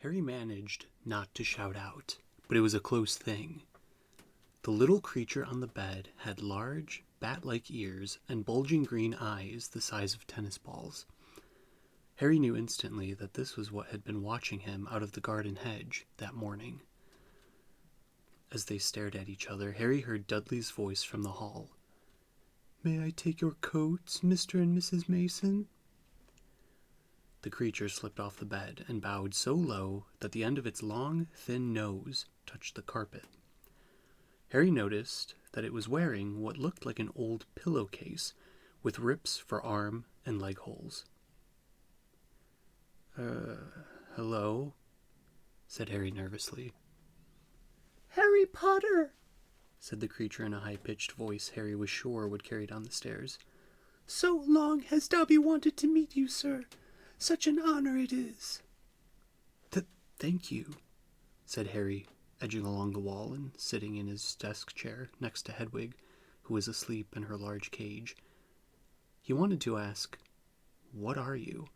Harry managed not to shout out, but it was a close thing. The little creature on the bed had large, bat-like ears and bulging green eyes the size of tennis balls. Harry knew instantly that this was what had been watching him out of the garden hedge that morning. As they stared at each other, Harry heard Dudley's voice from the hall. "May I take your coats, Mr. and Mrs. Mason?" The creature slipped off the bed and bowed so low that the end of its long, thin nose touched the carpet. Harry noticed that it was wearing what looked like an old pillowcase with rips for arm and leg holes. Hello?" said Harry nervously. "Harry Potter," said the creature in a high-pitched voice Harry was sure would carry down the stairs. "So long has Dobby wanted to meet you, sir. Such an honor it is." Thank you," said Harry, edging along the wall and sitting in his desk chair next to Hedwig, who was asleep in her large cage. He wanted to ask, "What are you?"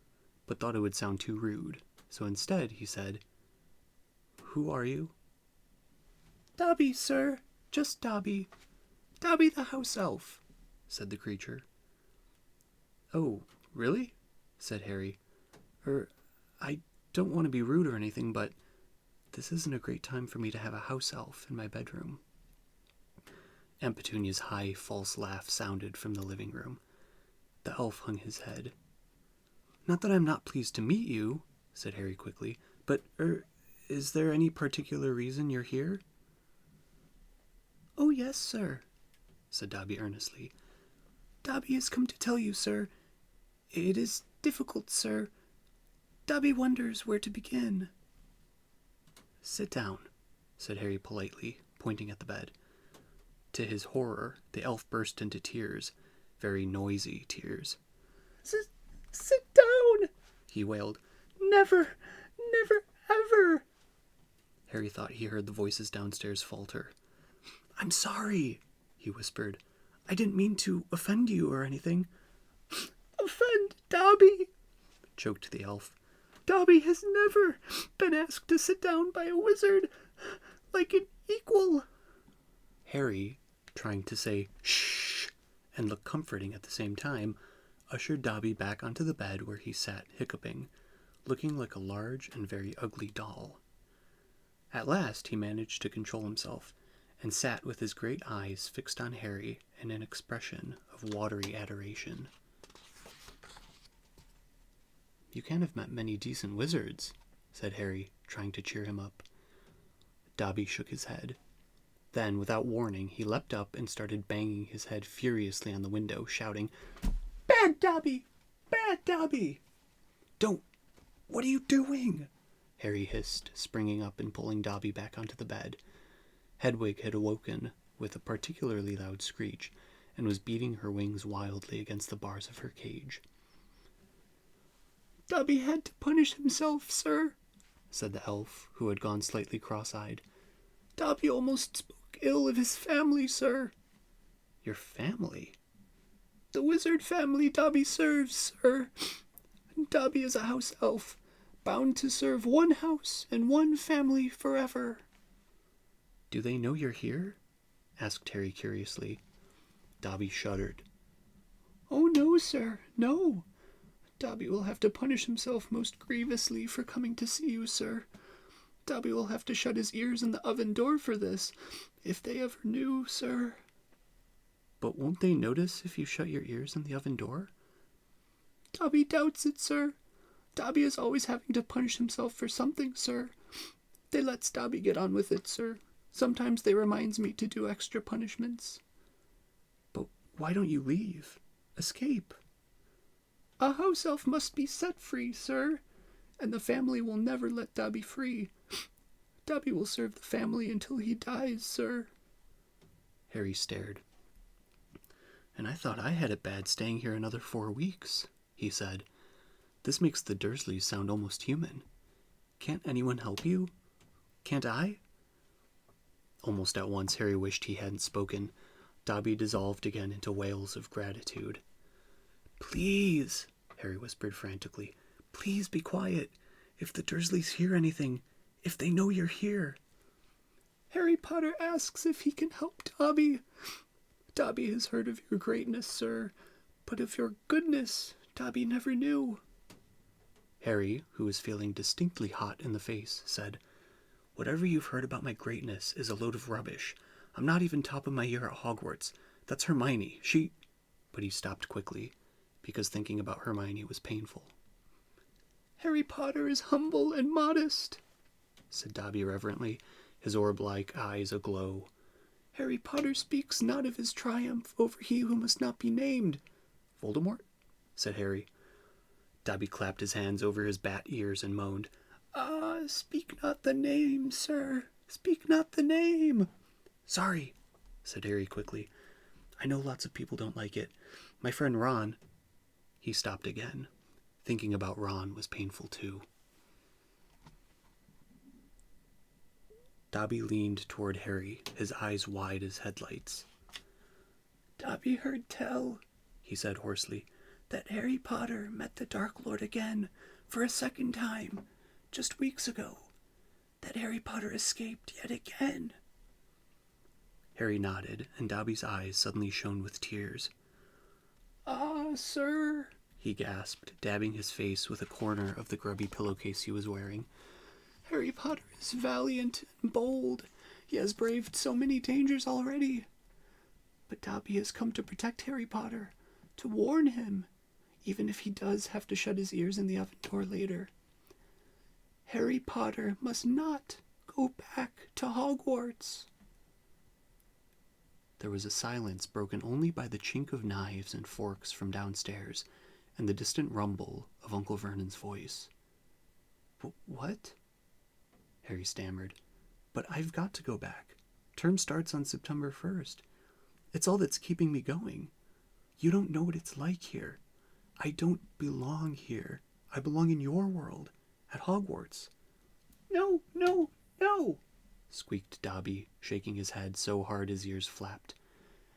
but thought it would sound too rude, so instead he said, "Who are you?" "Dobby, sir. Just Dobby. Dobby the house elf," said the creature. "Oh, really?" said Harry. I don't want to be rude or anything, but this isn't a great time for me to have a house elf in my bedroom." Aunt Petunia's high, false laugh sounded from the living room. The elf hung his head. "Not that I'm not pleased to meet you," said Harry quickly, "but, is there any particular reason you're here?" "Oh, yes, sir," said Dobby earnestly. "Dobby has come to tell you, sir. It is difficult, sir. Dobby wonders where to begin." "Sit down," said Harry politely, pointing at the bed. To his horror, the elf burst into tears, very noisy tears. Sit down," he wailed. "Never, never, ever." Harry thought he heard the voices downstairs falter. "I'm sorry," he whispered. "I didn't mean to offend you or anything." "Offend Dobby?" choked the elf. "Dobby has never been asked to sit down by a wizard like an equal." Harry, trying to say "shh" and look comforting at the same time, ushered Dobby back onto the bed where he sat hiccuping, looking like a large and very ugly doll. At last he managed to control himself, and sat with his great eyes fixed on Harry in an expression of watery adoration. "You can't have met many decent wizards," said Harry, trying to cheer him up. Dobby shook his head. Then, without warning, he leapt up and started banging his head furiously on the window, shouting, "Bad Dobby! Bad Dobby!" "Don't! What are you doing?" Harry hissed, springing up and pulling Dobby back onto the bed. Hedwig had awoken with a particularly loud screech and was beating her wings wildly against the bars of her cage. "Dobby had to punish himself, sir," said the elf, who had gone slightly cross-eyed. "Dobby almost spoke ill of his family, sir." "Your family?" "The wizard family Dobby serves, sir. Dobby is a house elf, bound to serve one house and one family forever." "Do they know you're here?" asked Harry curiously. Dobby shuddered. "Oh, no, sir, no. Dobby will have to punish himself most grievously for coming to see you, sir. Dobby will have to shut his ears in the oven door for this, if they ever knew, sir." "But won't they notice if you shut your ears in the oven door?" "Dobby doubts it, sir. Dobby is always having to punish himself for something, sir. They lets Dobby get on with it, sir. Sometimes they reminds me to do extra punishments." "But why don't you leave? Escape?" "A house elf must be set free, sir, and the family will never let Dobby free. Dobby will serve the family until he dies, sir." Harry stared. "And I thought I had it bad staying here another 4 weeks," he said. "This makes the Dursleys sound almost human. Can't anyone help you? Can't I?" Almost at once Harry wished he hadn't spoken. Dobby dissolved again into wails of gratitude. "Please," Harry whispered frantically, "please be quiet. If the Dursleys hear anything, if they know you're here. Harry Potter asks if he can help Dobby. Dobby has heard of your greatness, sir, but of your goodness Dobby never knew. Harry, who was feeling distinctly hot in the face, said, "Whatever you've heard about my greatness is a load of rubbish. I'm not even top of my year at Hogwarts. That's Hermione. She—" But he stopped quickly, because thinking about Hermione was painful. Harry Potter is humble and modest, said Dobby reverently, his orb-like eyes aglow. Harry Potter speaks not of his triumph over he who must not be named. Voldemort? Said Harry. Dobby clapped his hands over his bat ears and moaned, "Ah, speak not the name, sir. Speak not the name." "Sorry," said Harry quickly. "I know lots of people don't like it. My friend Ron—" He stopped again. Thinking about Ron was painful too. Dobby leaned toward Harry, his eyes wide as headlights. "Dobby heard tell," he said hoarsely, "that Harry Potter met the Dark Lord again, for a second time, just weeks ago. That Harry Potter escaped yet again." Harry nodded, and Dobby's eyes suddenly shone with tears. "Ah, sir," he gasped, dabbing his face with a corner of the grubby pillowcase he was wearing. "Harry Potter is valiant and bold. He has braved so many dangers already. But Dobby has come to protect Harry Potter, to warn him, even if he does have to shut his ears in the oven door later. Harry Potter must not go back to Hogwarts." There was a silence broken only by the chink of knives and forks from downstairs and the distant rumble of Uncle Vernon's voice. "What?" Harry stammered. "But I've got to go back. Term starts on September 1st. It's all that's keeping me going. You don't know what it's like here. I don't belong here. I belong in your world, at Hogwarts." "No, no, no," squeaked Dobby, shaking his head so hard his ears flapped.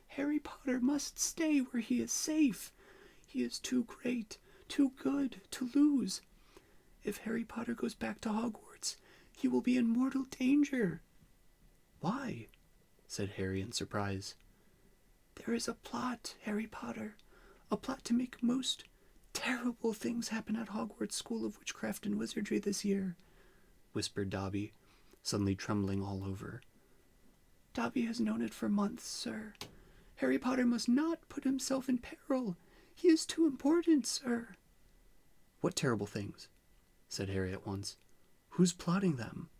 "Harry Potter must stay where he is safe. He is too great, too good to lose. If Harry Potter goes back to Hogwarts, he will be in mortal danger." "Why?" said Harry in surprise. "There is a plot, Harry Potter. A plot to make most terrible things happen at Hogwarts School of Witchcraft and Wizardry this year," whispered Dobby, suddenly trembling all over. "Dobby has known it for months, sir. Harry Potter must not put himself in peril. He is too important, sir." "What terrible things?" said Harry at once. "Who's plotting them?"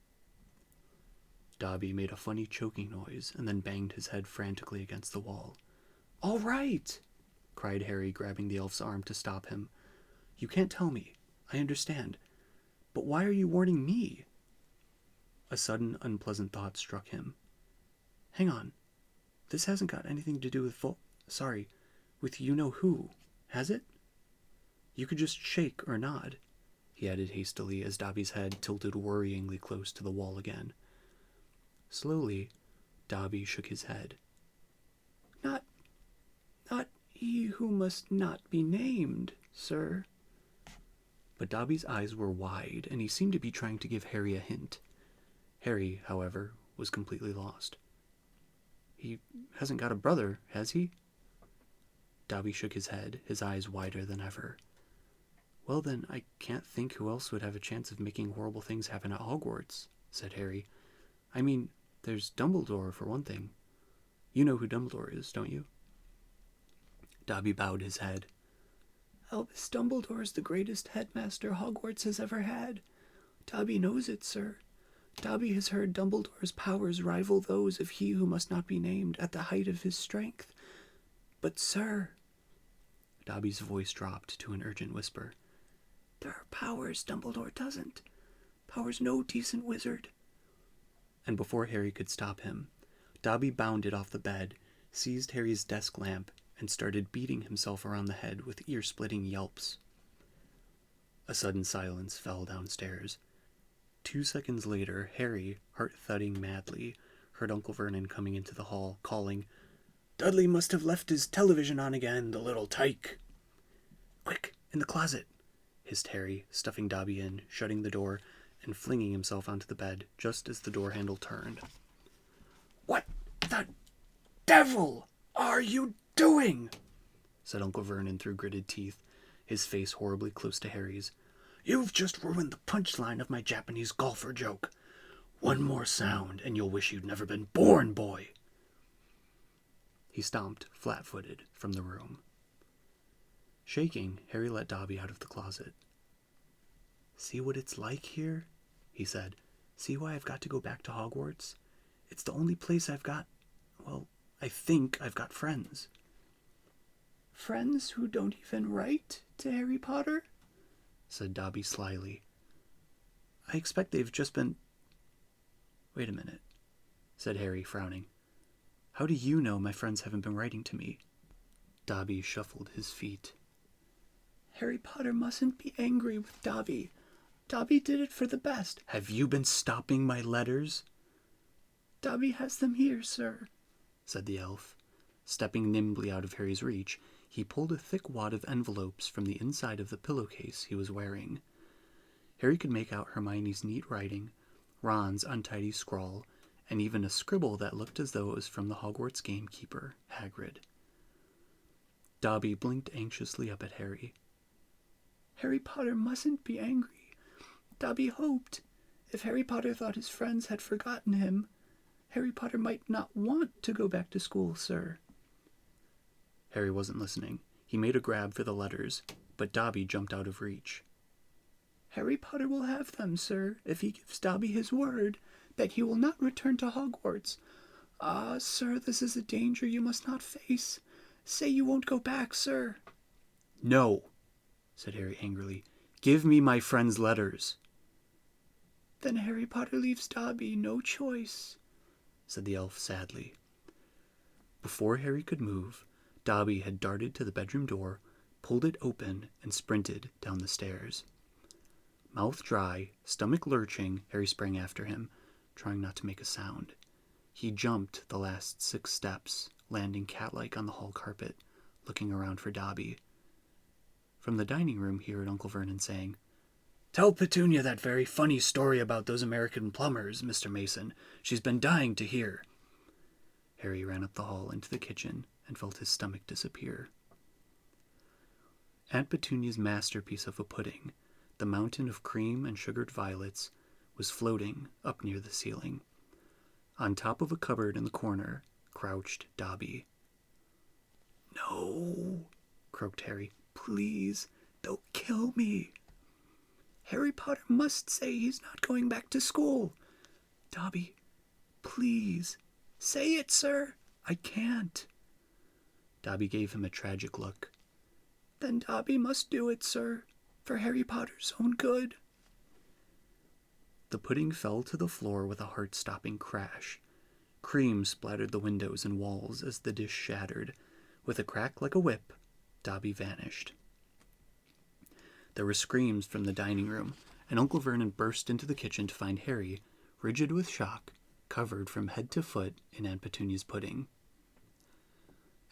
Dobby made a funny choking noise and then banged his head frantically against the wall. "All right!" cried Harry, grabbing the elf's arm to stop him. "You can't tell me. I understand. But why are you warning me?" A sudden unpleasant thought struck him. "Hang on. This hasn't got anything to do with with you-know-who, has it? You could just shake or nod," he added hastily as Dobby's head tilted worryingly close to the wall again. Slowly, Dobby shook his head. Not he who must not be named, sir." But Dobby's eyes were wide, and he seemed to be trying to give Harry a hint. Harry, however, was completely lost. "He hasn't got a brother, has he?" Dobby shook his head, his eyes wider than ever. "Well then, I can't think who else would have a chance of making horrible things happen at Hogwarts," said Harry. "I mean, there's Dumbledore, for one thing. You know who Dumbledore is, don't you?" Dobby bowed his head. "Albus Dumbledore is the greatest headmaster Hogwarts has ever had. Dobby knows it, sir. Dobby has heard Dumbledore's powers rival those of he who must not be named at the height of his strength. But, sir," Dobby's voice dropped to an urgent whisper, "there are powers Dumbledore doesn't. Powers no decent wizard." And before Harry could stop him, Dobby bounded off the bed, seized Harry's desk lamp, and started beating himself around the head with ear-splitting yelps. A sudden silence fell downstairs. 2 seconds later, Harry, heart-thudding madly, heard Uncle Vernon coming into the hall, calling, "Dudley must have left his television on again, the little tyke." "Quick, in the closet!" hissed Harry, stuffing Dobby in, shutting the door, and flinging himself onto the bed just as the door handle turned. "What the devil are you doing?" said Uncle Vernon through gritted teeth, his face horribly close to Harry's. "You've just ruined the punchline of my Japanese golfer joke. One more sound, and you'll wish you'd never been born, boy." He stomped, flat-footed, from the room. Shaking, Harry let Dobby out of the closet. "See what it's like here?" he said. "See why I've got to go back to Hogwarts? It's the only place I've got, well, I think I've got friends." "Friends who don't even write to Harry Potter?" said Dobby slyly. "I expect they've just been—" "Wait a minute," said Harry, frowning. "How do you know my friends haven't been writing to me?" Dobby shuffled his feet. "Harry Potter mustn't be angry with Dobby. Dobby did it for the best." "Have you been stopping my letters?" "Dobby has them here, sir," said the elf. Stepping nimbly out of Harry's reach, he pulled a thick wad of envelopes from the inside of the pillowcase he was wearing. Harry could make out Hermione's neat writing, Ron's untidy scrawl, and even a scribble that looked as though it was from the Hogwarts gamekeeper, Hagrid. Dobby blinked anxiously up at Harry. "Harry Potter mustn't be angry. Dobby hoped. If Harry Potter thought his friends had forgotten him, Harry Potter might not want to go back to school, sir." Harry wasn't listening. He made a grab for the letters, but Dobby jumped out of reach. "Harry Potter will have them, sir, if he gives Dobby his word that he will not return to Hogwarts. Ah, sir, this is a danger you must not face. Say you won't go back, sir." "No," said Harry angrily. "Give me my friend's letters." "Then Harry Potter leaves Dobby no choice," said the elf sadly. Before Harry could move, Dobby had darted to the bedroom door, pulled it open, and sprinted down the stairs. Mouth dry, stomach lurching, Harry sprang after him, trying not to make a sound. He jumped the last 6 steps, landing cat-like on the hall carpet, looking around for Dobby. From the dining room he heard Uncle Vernon saying, "Tell Petunia that very funny story about those American plumbers, Mr. Mason. She's been dying to hear." Harry ran up the hall into the kitchen and felt his stomach disappear. Aunt Petunia's masterpiece of a pudding, the mountain of cream and sugared violets, was floating up near the ceiling. On top of a cupboard in the corner crouched Dobby. "No," croaked Harry. "Please, they'll kill me." "Harry Potter must say he's not going back to school." "Dobby, please." "Say it, sir." "I can't." Dobby gave him a tragic look. "Then Dobby must do it, sir, for Harry Potter's own good." The pudding fell to the floor with a heart-stopping crash. Cream splattered the windows and walls as the dish shattered. With a crack like a whip, Dobby vanished. There were screams from the dining room, and Uncle Vernon burst into the kitchen to find Harry, rigid with shock, covered from head to foot in Aunt Petunia's pudding.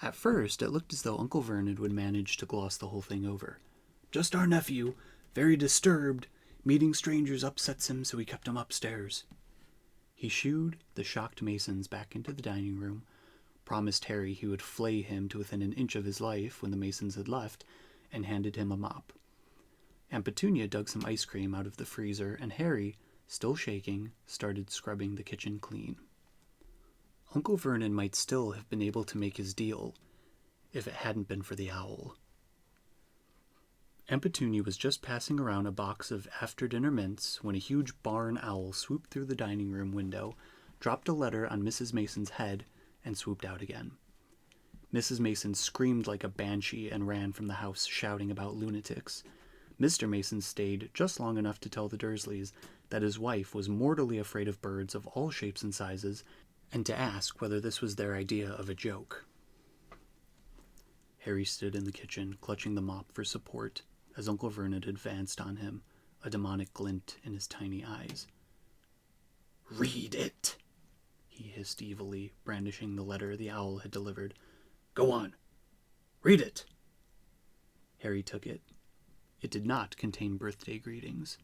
At first, it looked as though Uncle Vernon would manage to gloss the whole thing over. "Just our nephew, very disturbed. Meeting strangers upsets him, so he kept him upstairs." He shooed the shocked Masons back into the dining room, promised Harry he would flay him to within an inch of his life when the Masons had left, and handed him a mop. Aunt Petunia dug some ice cream out of the freezer, and Harry, still shaking, started scrubbing the kitchen clean. Uncle Vernon might still have been able to make his deal if it hadn't been for the owl. Aunt Petunia was just passing around a box of after-dinner mints when a huge barn owl swooped through the dining room window, dropped a letter on Mrs. Mason's head, and swooped out again. Mrs. Mason screamed like a banshee and ran from the house shouting about lunatics. Mr. Mason stayed just long enough to tell the Dursleys that his wife was mortally afraid of birds of all shapes and sizes, and to ask whether this was their idea of a joke. Harry stood in the kitchen, clutching the mop for support, as Uncle Vernon advanced on him, a demonic glint in his tiny eyes. "Read it," he hissed evilly, brandishing the letter the owl had delivered. "Go on. Read it." Harry took it. It did not contain birthday greetings.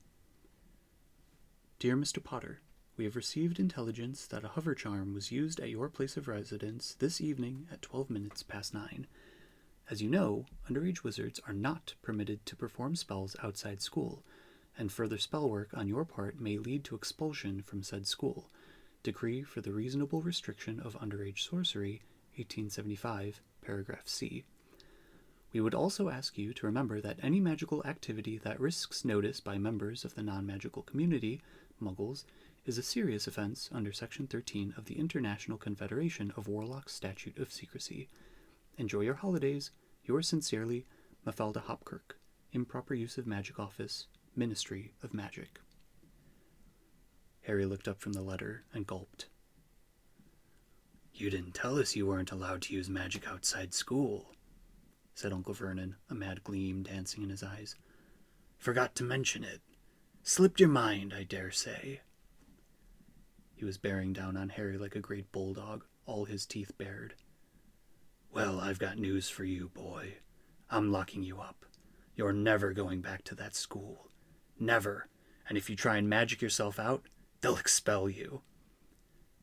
Dear Mr. Potter, we have received intelligence that a hover charm was used at your place of residence this evening at 12 minutes past 9. As you know, underage wizards are not permitted to perform spells outside school, and further spell work on your part may lead to expulsion from said school. Decree for the Reasonable Restriction of Underage Sorcery, 1875, paragraph C. We would also ask you to remember that any magical activity that risks notice by members of the non-magical community, Muggles, is a serious offense under Section 13 of the International Confederation of Warlocks Statute of Secrecy. Enjoy your holidays. Yours sincerely, Mafalda Hopkirk, Improper Use of Magic Office, Ministry of Magic. Harry looked up from the letter and gulped. You didn't tell us you weren't allowed to use magic outside school, said Uncle Vernon, a mad gleam dancing in his eyes. Forgot to mention it. Slipped your mind, I dare say. He was bearing down on Harry like a great bulldog, all his teeth bared. Well, I've got news for you, boy. I'm locking you up. You're never going back to that school. Never. And if you try and magic yourself out, they'll expel you.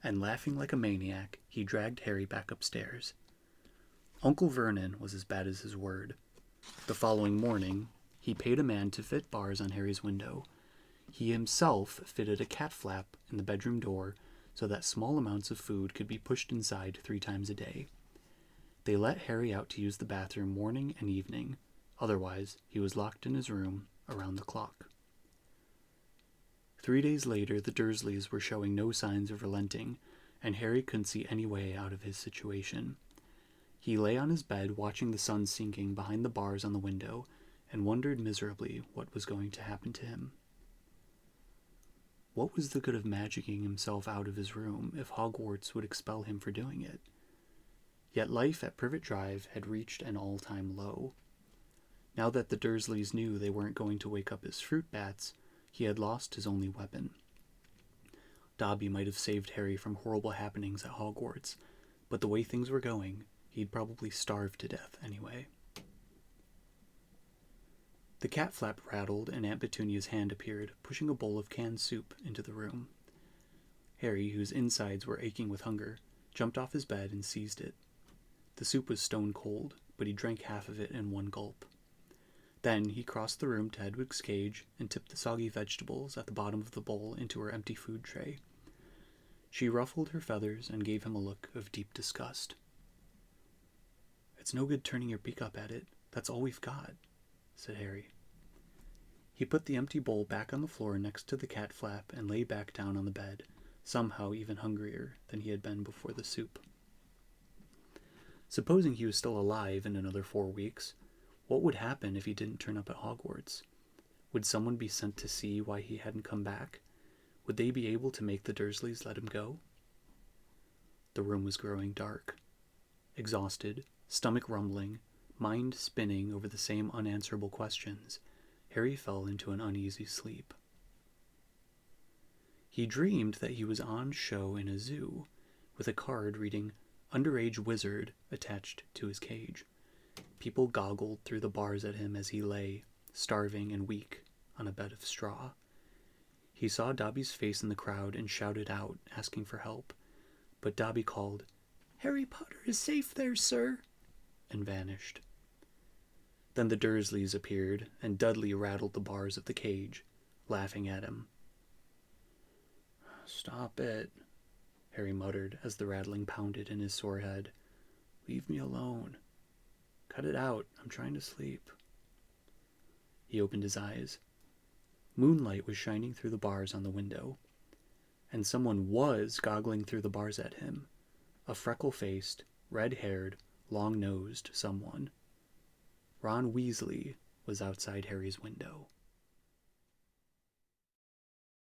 And laughing like a maniac, he dragged Harry back upstairs. Uncle Vernon was as bad as his word. The following morning, he paid a man to fit bars on Harry's window. He himself fitted a cat flap in the bedroom door so that small amounts of food could be pushed inside 3 times a day. They let Harry out to use the bathroom morning and evening. Otherwise, he was locked in his room around the clock. 3 days later, the Dursleys were showing no signs of relenting, and Harry couldn't see any way out of his situation. He lay on his bed watching the sun sinking behind the bars on the window and wondered miserably what was going to happen to him. What was the good of magicking himself out of his room if Hogwarts would expel him for doing it? Yet life at Privet Drive had reached an all-time low. Now that the Dursleys knew they weren't going to wake up his fruit bats, he had lost his only weapon. Dobby might have saved Harry from horrible happenings at Hogwarts, but the way things were going, he'd probably starve to death anyway. The cat flap rattled and Aunt Petunia's hand appeared, pushing a bowl of canned soup into the room. Harry, whose insides were aching with hunger, jumped off his bed and seized it. The soup was stone cold, but he drank half of it in one gulp. Then he crossed the room to Hedwig's cage and tipped the soggy vegetables at the bottom of the bowl into her empty food tray. She ruffled her feathers and gave him a look of deep disgust. It's no good turning your beak up at it. That's all we've got, said Harry. He put the empty bowl back on the floor next to the cat flap and lay back down on the bed, somehow even hungrier than he had been before the soup. Supposing he was still alive in another 4 weeks, what would happen if he didn't turn up at Hogwarts? Would someone be sent to see why he hadn't come back? Would they be able to make the Dursleys let him go? The room was growing dark. Exhausted, stomach rumbling, mind spinning over the same unanswerable questions, Harry fell into an uneasy sleep. He dreamed that he was on show in a zoo, with a card reading "Underage Wizard" attached to his cage. People goggled through the bars at him as he lay, starving and weak, on a bed of straw. He saw Dobby's face in the crowd and shouted out, asking for help. But Dobby called, "Harry Potter is safe there, sir," and vanished. Then the Dursleys appeared, and Dudley rattled the bars of the cage, laughing at him. "Stop it," Harry muttered as the rattling pounded in his sore head. "Leave me alone. Cut it out. I'm trying to sleep." He opened his eyes. Moonlight was shining through the bars on the window, and someone was goggling through the bars at him. A freckle-faced, red-haired, long-nosed someone. Ron Weasley was outside Harry's window.